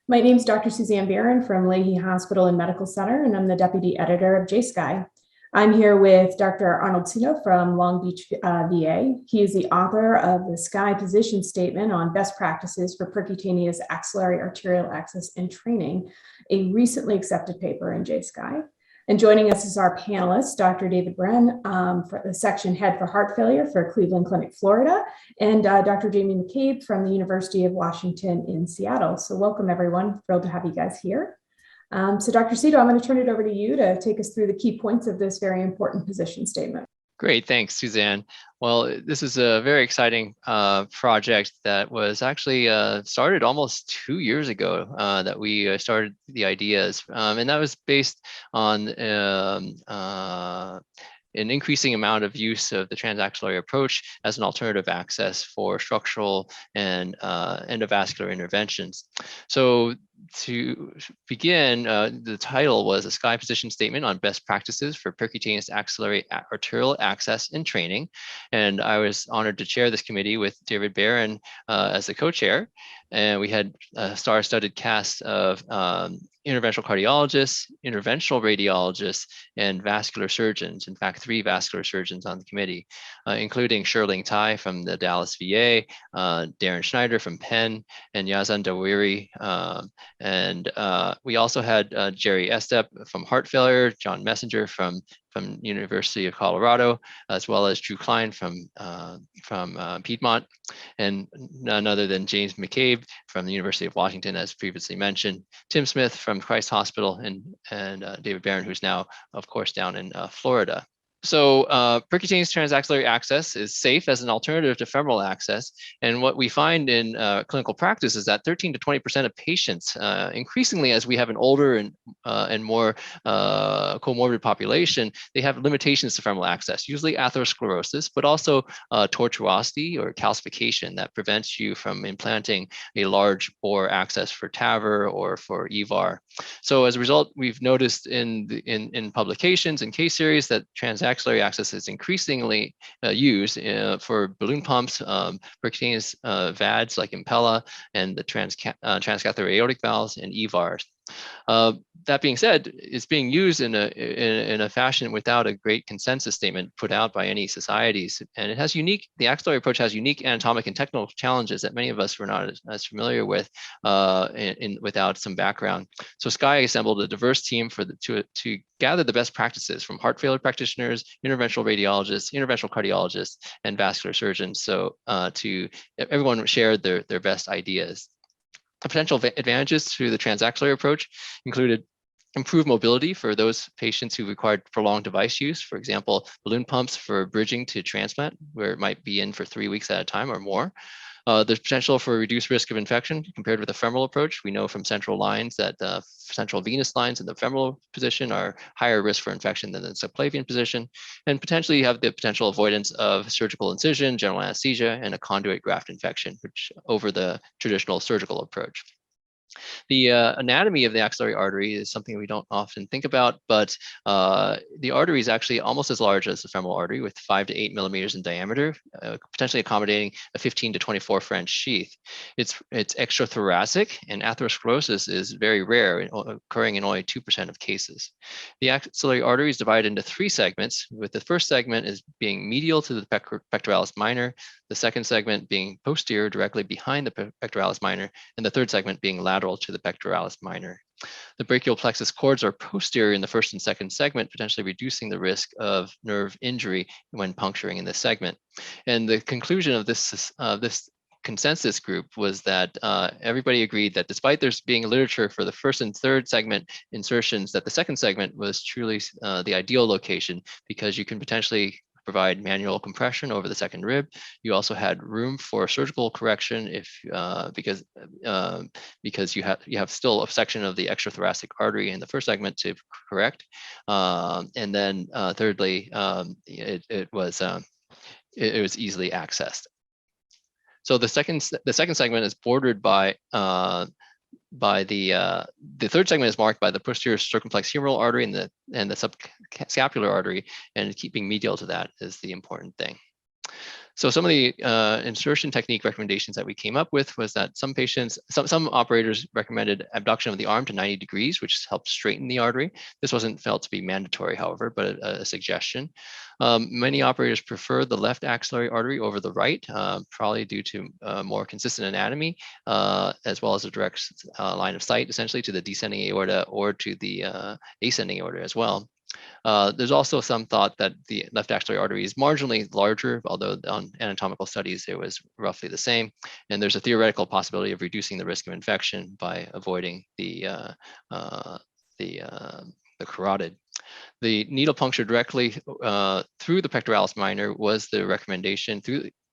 My name is Dr. Suzanne Barron from Leahy Hospital and Medical Center, and I'm the Deputy Editor of JSCAI. I'm here with Dr. Arnold Sino from Long Beach, VA. He is the author of the SCAI Position Statement on Best Practices for Percutaneous Axillary Arterial Access and Training, a recently accepted paper in JSCAI. And joining us is our panelist, Dr. David Bren, for the section head for heart failure for Cleveland Clinic, Florida, and Dr. Jamie McCabe from the University of Washington in Seattle. So welcome, everyone. Thrilled to have you guys here. So Dr. Cito, I'm going to turn it over to you to take us through the key points of this very important position statement. Great, thanks, Suzanne. Well, this is a very exciting project that was actually started almost 2 years ago that we started the ideas. And that was based on an increasing amount of use of the transaxillary approach as an alternative access for structural and endovascular interventions. So to begin, the title was a SCAI Position Statement on Best Practices for Percutaneous Axillary Arterial Access and Training. And I was honored to chair this committee with David Barron as the co-chair. And we had a star-studded cast of interventional cardiologists, interventional radiologists, and vascular surgeons. In fact, 3 vascular surgeons on the committee, including Sherling Tai from the Dallas VA, Darren Schneider from Penn, and Yazan Dawiri. And we also had Jerry Estep from heart failure, John Messenger from University of Colorado, as well as Drew Klein from Piedmont, and none other than James McCabe from the University of Washington, as previously mentioned, Tim Smith from Christ Hospital, and David Barron, who's now, of course, down in Florida. So percutaneous transaxillary access is safe as an alternative to femoral access. And what we find in clinical practice is that 13 to 20% of patients, increasingly as we have an older and more comorbid population, they have limitations to femoral access, usually atherosclerosis, but also tortuosity or calcification that prevents you from implanting a large bore access for TAVR or for EVAR. So as a result, we've noticed in publications and case series that transaxillary access is increasingly used for balloon pumps, percutaneous VADs like Impella, and the transcatheter aortic valves and EVARs. That being said, it's being used in a fashion without a great consensus statement put out by any societies, and it has the axillary approach has unique anatomic and technical challenges that many of us were not as familiar with without some background. So SCAI assembled a diverse team to gather the best practices from heart failure practitioners, interventional radiologists, interventional cardiologists, and vascular surgeons. So everyone shared their best ideas. The potential advantages to the transaxillary approach included improved mobility for those patients who required prolonged device use, for example, balloon pumps for bridging to transplant, where it might be in for 3 weeks at a time or more. There's potential for reduced risk of infection compared with the femoral approach. We know from central lines that central venous lines in the femoral position are higher risk for infection than the subclavian position, and potentially you have the potential avoidance of surgical incision, general anesthesia, and a conduit graft infection, which over the traditional surgical approach. The anatomy of the axillary artery is something we don't often think about, but the artery is actually almost as large as the femoral artery, with 5 to 8 millimeters in diameter, potentially accommodating a 15 to 24 French sheath. It's extrathoracic, and atherosclerosis is very rare, occurring in only 2% of cases. The axillary artery is divided into 3 segments, with the first segment is being medial to the pectoralis minor, the second segment being posterior directly behind the pectoralis minor, and the third segment being lateral to the pectoralis minor. The brachial plexus cords are posterior in the first and second segment, potentially reducing the risk of nerve injury when puncturing in this segment. And the conclusion of this consensus group was that everybody agreed that despite there's being literature for the first and third segment insertions, that the second segment was truly the ideal location, because you can potentially provide manual compression over the second rib. You also had room for surgical correction because you have still a section of the extrathoracic artery in the first segment to correct. And then thirdly, it was easily accessed. So the second segment is bordered by the third segment is marked by the posterior circumflex humeral artery and the subscapular artery, and keeping medial to that is the important thing. So some of the insertion technique recommendations that we came up with was that some patients, some operators recommended abduction of the arm to 90 degrees, which helps straighten the artery. This wasn't felt to be mandatory, however, but a suggestion. Many operators prefer the left axillary artery over the right, probably due to more consistent anatomy, as well as a direct line of sight, essentially, to the descending aorta or to the ascending aorta as well. There's also some thought that the left axillary artery is marginally larger, although on anatomical studies it was roughly the same. And there's a theoretical possibility of reducing the risk of infection by avoiding the carotid. The needle puncture directly through the pectoralis minor was the recommendation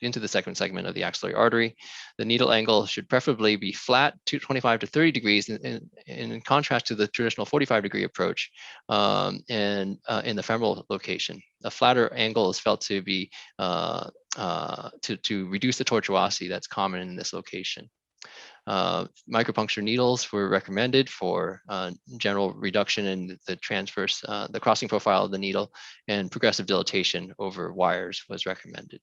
into the second segment of the axillary artery. The needle angle should preferably be flat, 25 to 30 degrees, in contrast to the traditional 45-degree approach in the femoral location. A flatter angle is felt to be to reduce the tortuosity that's common in this location. Micropuncture needles were recommended for general reduction in the transverse, the crossing profile of the needle, and progressive dilatation over wires was recommended.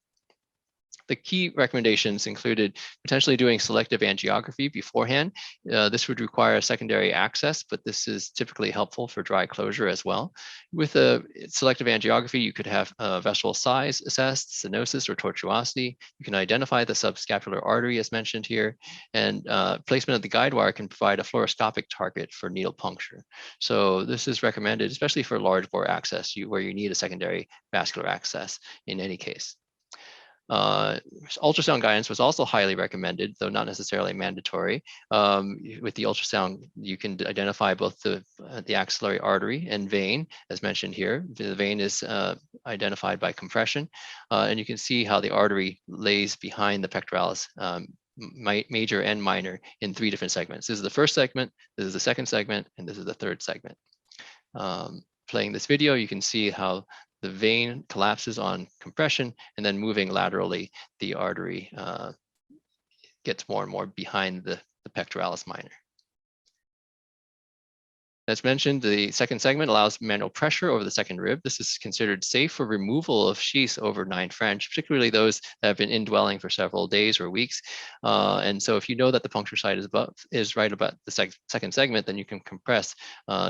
The key recommendations included potentially doing selective angiography beforehand. This would require a secondary access, but this is typically helpful for dry closure as well. With a selective angiography, you could have vessel size assessed, stenosis or tortuosity. You can identify the subscapular artery as mentioned here, and placement of the guide wire can provide a fluoroscopic target for needle puncture. So this is recommended, especially for large bore access, where you need a secondary vascular access in any case. Ultrasound guidance was also highly recommended, though not necessarily mandatory. With the ultrasound, you can identify both the axillary artery and vein, as mentioned here. The vein is identified by compression, and you can see how the artery lays behind the pectoralis, major and minor, in 3 different segments. This is the first segment, this is the second segment, and this is the third segment. Playing this video, you can see how the vein collapses on compression, and then moving laterally, the artery gets more and more behind the pectoralis minor. As mentioned, the second segment allows manual pressure over the second rib. This is considered safe for removal of sheaths over 9 French, particularly those that have been indwelling for several days or weeks. And so if you know that the puncture site is right about the second segment, then you can compress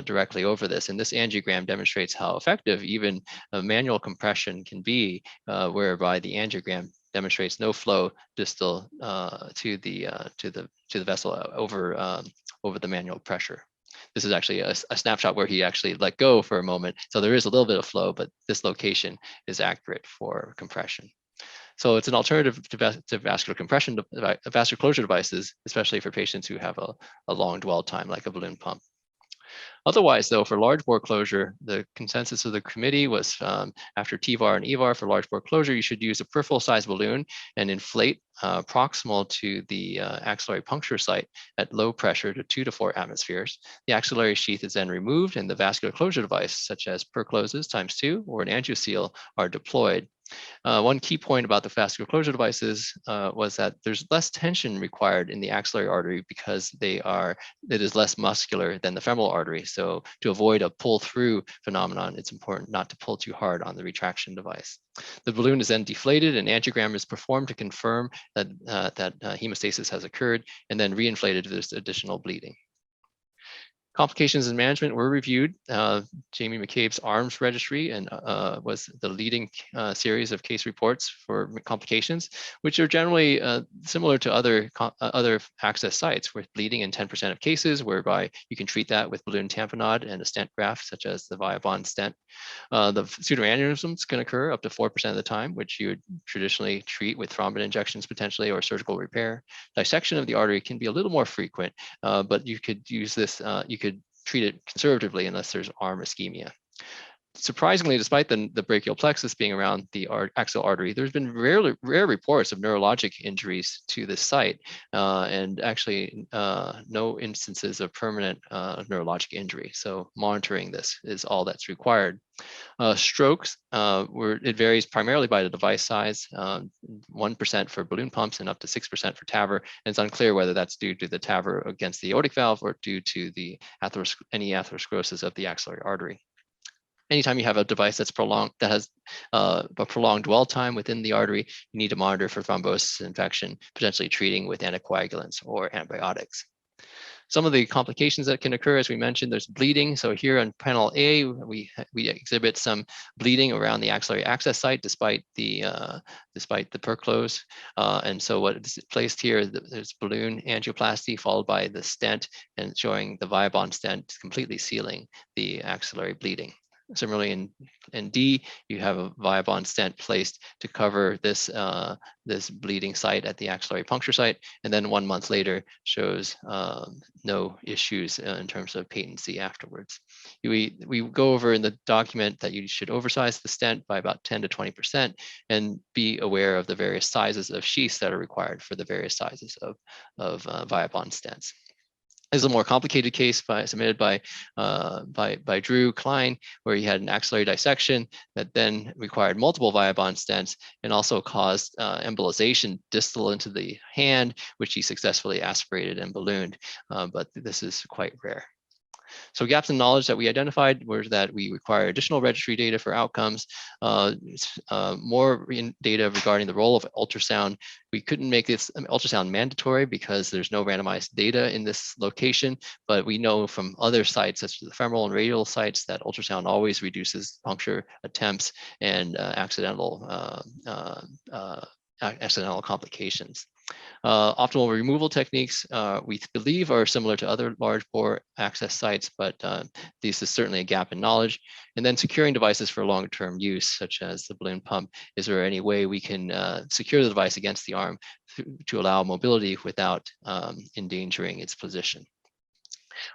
directly over this. And this angiogram demonstrates how effective even manual compression can be, whereby the angiogram demonstrates no flow distal to the vessel over the manual pressure. This is actually a snapshot where he actually let go for a moment. So there is a little bit of flow, but this location is accurate for compression. So it's an alternative to vascular compression, vascular closure devices, especially for patients who have a long dwell time, like a balloon pump. Otherwise, though, for large bore closure, the consensus of the committee was after TVAR and EVAR for large bore closure, you should use a peripheral size balloon and inflate proximal to the axillary puncture site at low pressure to 2 to 4 atmospheres. The axillary sheath is then removed, and the vascular closure device, such as percloses ×2 or an angioseal, are deployed. One key point about the vascular closure devices was that there's less tension required in the axillary artery because it is less muscular than the femoral artery. So to avoid a pull-through phenomenon, it's important not to pull too hard on the retraction device. The balloon is then deflated, and angiogram is performed to confirm that hemostasis has occurred, and then reinflated if there's additional bleeding. Complications in management were reviewed. Jamie McCabe's ARMS registry and was the leading series of case reports for complications, which are generally similar to other access sites with bleeding in 10% of cases, whereby you can treat that with balloon tamponade and a stent graft, such as the Viabond stent. The pseudoaneurysms can occur up to 4% of the time, which you would traditionally treat with thrombin injections potentially or surgical repair. Dissection of the artery can be a little more frequent, but you could use this, you could treat it conservatively unless there's arm ischemia. Surprisingly, despite the brachial plexus being around the axial artery, there's been rare reports of neurologic injuries to this site, and actually no instances of permanent neurologic injury. So monitoring this is all that's required. Strokes, it varies primarily by the device size, 1% for balloon pumps and up to 6% for TAVR. And it's unclear whether that's due to the TAVR against the aortic valve or due to the any atherosclerosis of the axillary artery. anytime you have a device that's prolonged, that has a prolonged dwell time within the artery, you need to monitor for thrombosis infection, potentially treating with anticoagulants or antibiotics. Some of the complications that can occur, as we mentioned, there's bleeding. So here on panel A, we exhibit some bleeding around the axillary access site despite the perclose. And so what is placed here, there's balloon angioplasty followed by the stent, and showing the Viabond stent completely sealing the axillary bleeding. Similarly, in D, you have a Viabond stent placed to cover this, this bleeding site at the axillary puncture site, and then 1 month later shows no issues in terms of patency afterwards. We go over in the document that you should oversize the stent by about 10 to 20% and be aware of the various sizes of sheaths that are required for the various sizes of Viabond stents. This is a more complicated case submitted by Drew Klein, where he had an axillary dissection that then required multiple Viabond stents and also caused embolization distal into the hand, which he successfully aspirated and ballooned, but this is quite rare. So gaps in knowledge that we identified were that we require additional registry data for outcomes, more data regarding the role of ultrasound. We couldn't make this ultrasound mandatory because there's no randomized data in this location, but we know from other sites, such as the femoral and radial sites, that ultrasound always reduces puncture attempts and accidental complications. Optimal removal techniques, we believe, are similar to other large bore access sites, but this is certainly a gap in knowledge. And then securing devices for long-term use, such as the balloon pump. Is there any way we can secure the device against the arm to allow mobility without endangering its position?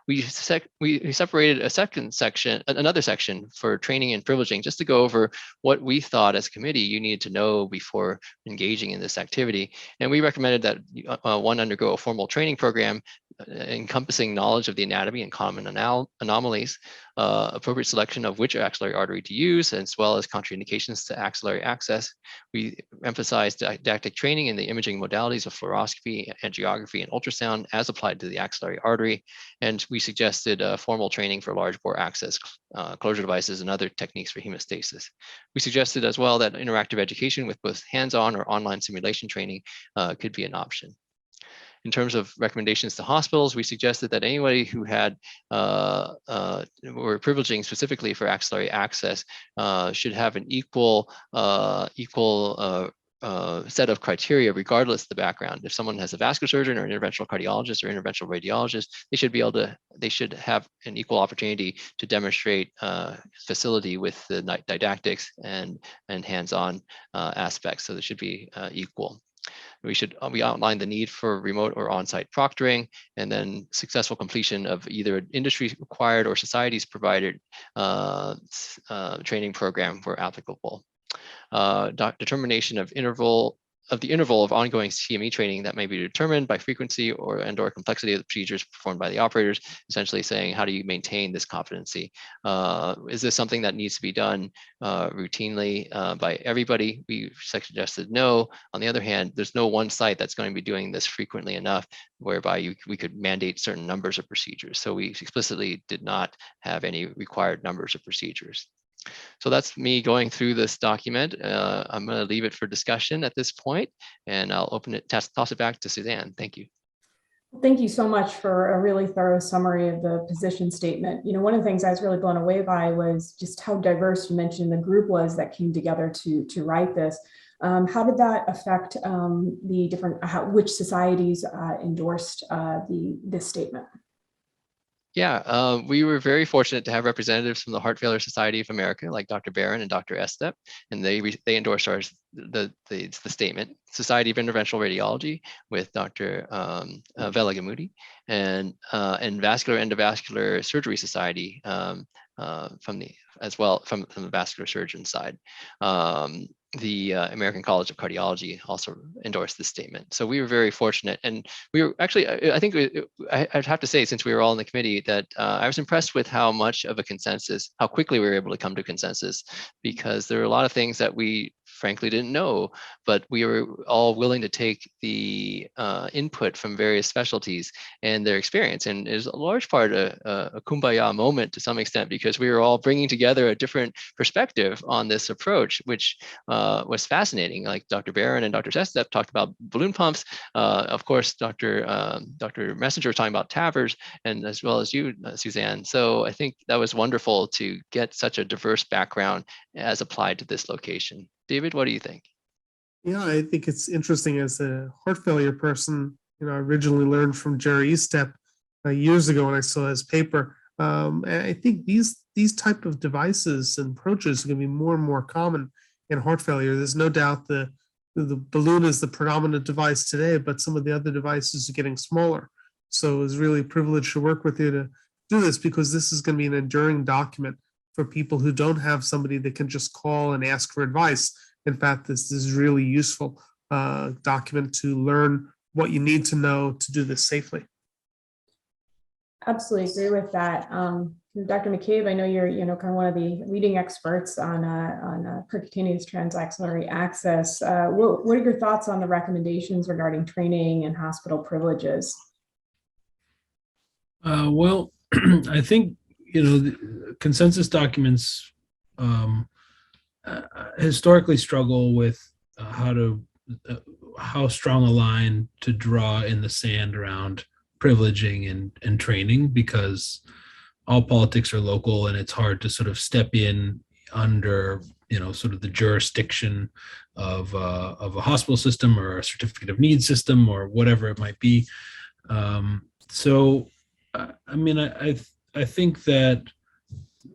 We separated another section for training and privileging, just to go over what we thought as a committee you needed to know before engaging in this activity. And we recommended that one undergo a formal training program encompassing knowledge of the anatomy and common anomalies, appropriate selection of which axillary artery to use, as well as contraindications to axillary access. We emphasized didactic training in the imaging modalities of fluoroscopy, angiography, and ultrasound as applied to the axillary artery. And we suggested formal training for large bore access closure devices and other techniques for hemostasis. We suggested as well that interactive education with both hands-on or online simulation training could be an option. In terms of recommendations to hospitals, we suggested that anybody who had were privileging specifically for axillary access should have an equal set of criteria regardless of the background. If someone has a vascular surgeon or an interventional cardiologist or interventional radiologist, they should have an equal opportunity to demonstrate facility with the didactics and hands-on aspects. So they should be equal. We outline the need for remote or on-site proctoring, and then successful completion of either an industry required or societies provided training program where applicable. Determination of the interval of ongoing CME training that may be determined by frequency and/or complexity of the procedures performed by the operators, essentially saying, how do you maintain this competency? Is this something that needs to be done routinely by everybody? We suggested no. On the other hand, there's no one site that's going to be doing this frequently enough whereby we could mandate certain numbers of procedures. So we explicitly did not have any required numbers of procedures. So that's me going through this document. I'm going to leave it for discussion at this point, and I'll toss it back to Suzanne. Thank you. Thank you so much for a really thorough summary of the position statement. You know, one of the things I was really blown away by was just how diverse you mentioned the group was that came together to write this. How did that affect the different, which societies endorsed this statement? Yeah, we were very fortunate to have representatives from the Heart Failure Society of America, like Dr. Barron and Dr. Estep, and they endorsed the statement. Society of Interventional Radiology with Dr. Velagamudi, and Vascular Endovascular Surgery Society from the vascular surgeon side. The American College of Cardiology also endorsed this statement. So we were very fortunate. And we were actually, I'd have to say, since we were all in the committee, that I was impressed with how much of a consensus, how quickly we were able to come to consensus, because there were a lot of things that we frankly didn't know, but we were all willing to take the input from various specialties and their experience. And it was a large part a kumbaya moment to some extent, because we were all bringing together a different perspective on this approach, which was fascinating. Like Dr. Barron and Dr. Sestep talked about balloon pumps. Of course, Dr. Messenger was talking about TAVRs, and as well as you, Suzanne. So I think that was wonderful to get such a diverse background as applied to this location. David, what do you think? Yeah, I think it's interesting. As a heart failure person, I originally learned from Jerry Estep years ago when I saw his paper. And I think these type of devices and approaches are going to be more and more common in heart failure. There's no doubt the balloon is the predominant device today, but some of the other devices are getting smaller. So it was really a privilege to work with you to do this, because this is going to be an enduring document for people who don't have somebody that can just call and ask for advice. In fact, this is really useful document to learn what you need to know to do this safely. Absolutely agree with that. Dr. McCabe, I know you're kind of one of the leading experts on percutaneous transaxillary access. What are your thoughts on the recommendations regarding training and hospital privileges? Well, I think the consensus documents historically struggle with how strong a line to draw in the sand around privileging and training, because all politics are local, and it's hard to sort of step in under sort of the jurisdiction of a hospital system or a certificate of need system or whatever it might be. So I mean, I think that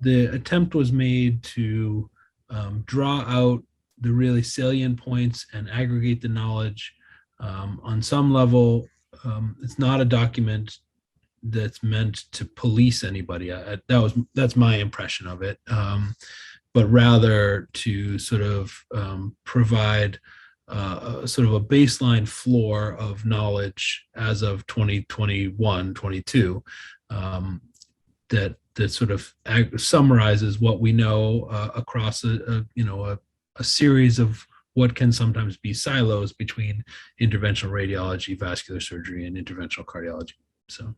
the attempt was made to draw out the really salient points and aggregate the knowledge. On some level, it's not a document that's meant to police anybody. That's my impression of it, but rather to sort of provide sort of a baseline floor of knowledge as of 2021, 22, that sort of summarizes what we know across a series of what can sometimes be silos between interventional radiology, vascular surgery, and interventional cardiology. So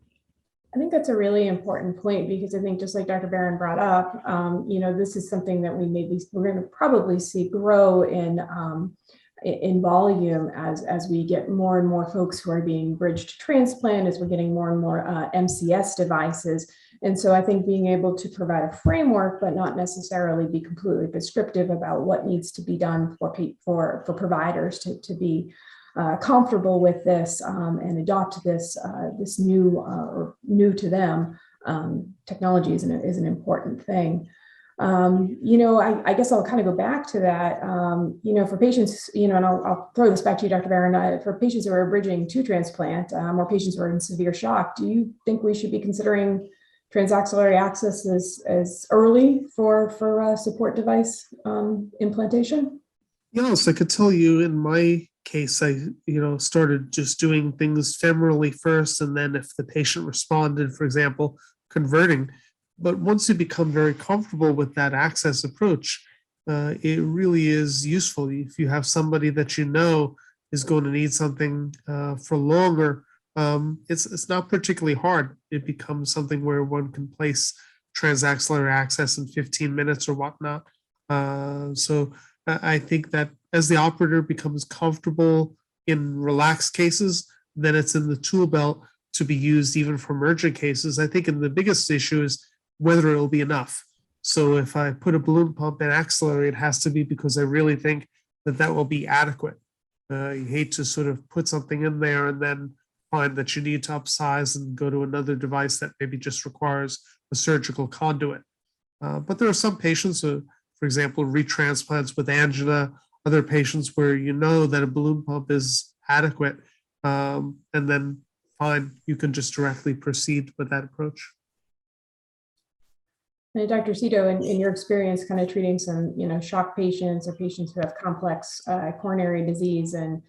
I think that's a really important point, because I think, just like Dr. Barron brought up, this is something that we're going to probably see grow in volume as we get more and more folks who are being bridged to transplant, as we're getting more and more MCS devices. And so I think being able to provide a framework, but not necessarily be completely prescriptive about what needs to be done for providers to be comfortable with this and adopt this new or new to them technology is an important thing. I guess I'll kind of go back to that. For patients, and I'll throw this back to you, Dr. Barron. For patients who are bridging to transplant, or patients who are in severe shock, do you think we should be considering transaxillary access as early for support device implantation? Yes, I could tell you in my case, I started just doing things femorally first, and then if the patient responded, for example, converting. But once you become very comfortable with that access approach, it really is useful. If you have somebody that is going to need something for longer, it's not particularly hard. It becomes something where one can place transaxillary access in 15 minutes or whatnot. So I think that as the operator becomes comfortable in relaxed cases, then it's in the tool belt to be used even for emergent cases. I think the biggest issue is whether it'll be enough. So if I put a balloon pump in axillary, it has to be because I really think that will be adequate. You hate to sort of put something in there and then find that you need to upsize and go to another device that maybe just requires a surgical conduit. But there are some patients, for example, retransplants with angina, other patients where that a balloon pump is adequate, and then fine, you can just directly proceed with that approach. And Dr. Cito, in your experience kind of treating some, shock patients or patients who have complex coronary disease and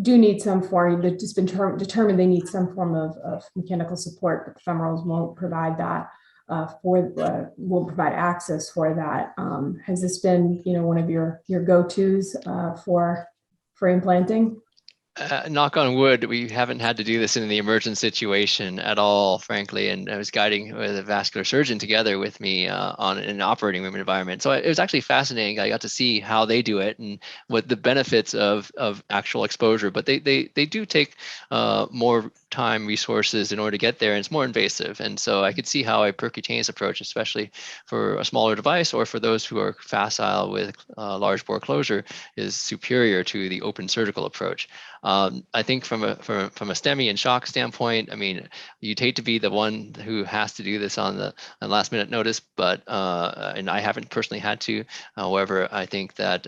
do need some form, it's been determined they need some form of mechanical support, but the femorals won't provide that. will provide access for that. Has this been, one of your go-tos for implanting? Knock on wood, we haven't had to do this in the emergent situation at all, frankly. And I was guiding with a vascular surgeon together with me on an operating room environment. So it was actually fascinating. I got to see how they do it and what the benefits of actual exposure. But they do take more time, resources in order to get there, and it's more invasive. And so I could see how a percutaneous approach, especially for a smaller device or for those who are facile with large bore closure, is superior to the open surgical approach. I think from a STEMI and shock standpoint, I mean, you'd hate to be the one who has to do this on last minute notice, but and I haven't personally had to. However, I think that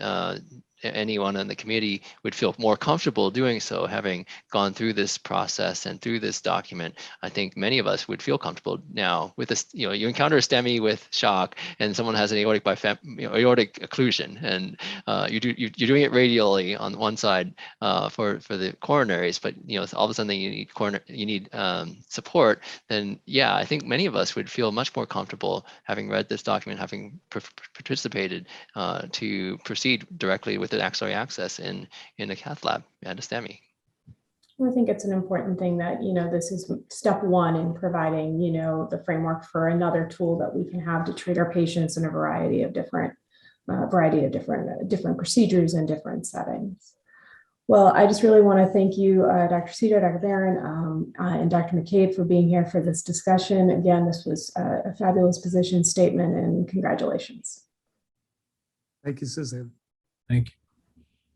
anyone on the committee would feel more comfortable doing so, having gone through this process and through this document. I think many of us would feel comfortable now with this. You encounter a STEMI with shock, and someone has an aortic aortic occlusion, and you're doing it radially on one side for the coronaries, but all of a sudden you need support. Then yeah, I think many of us would feel much more comfortable having read this document, having participated to proceed directly with the axillary access in a cath lab at a STEMI. I think it's an important thing that, this is step one in providing, the framework for another tool that we can have to treat our patients in a variety of different procedures and different settings. Well, I just really want to thank you, Dr. Cito, Dr. Barron, and Dr. McCabe for being here for this discussion. Again, this was a fabulous position statement, and congratulations. Thank you, Suzanne. Thank you.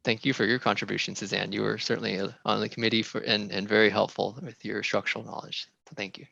Thank you for your contribution, Suzanne. You were certainly on the committee and very helpful with your structural knowledge. So thank you.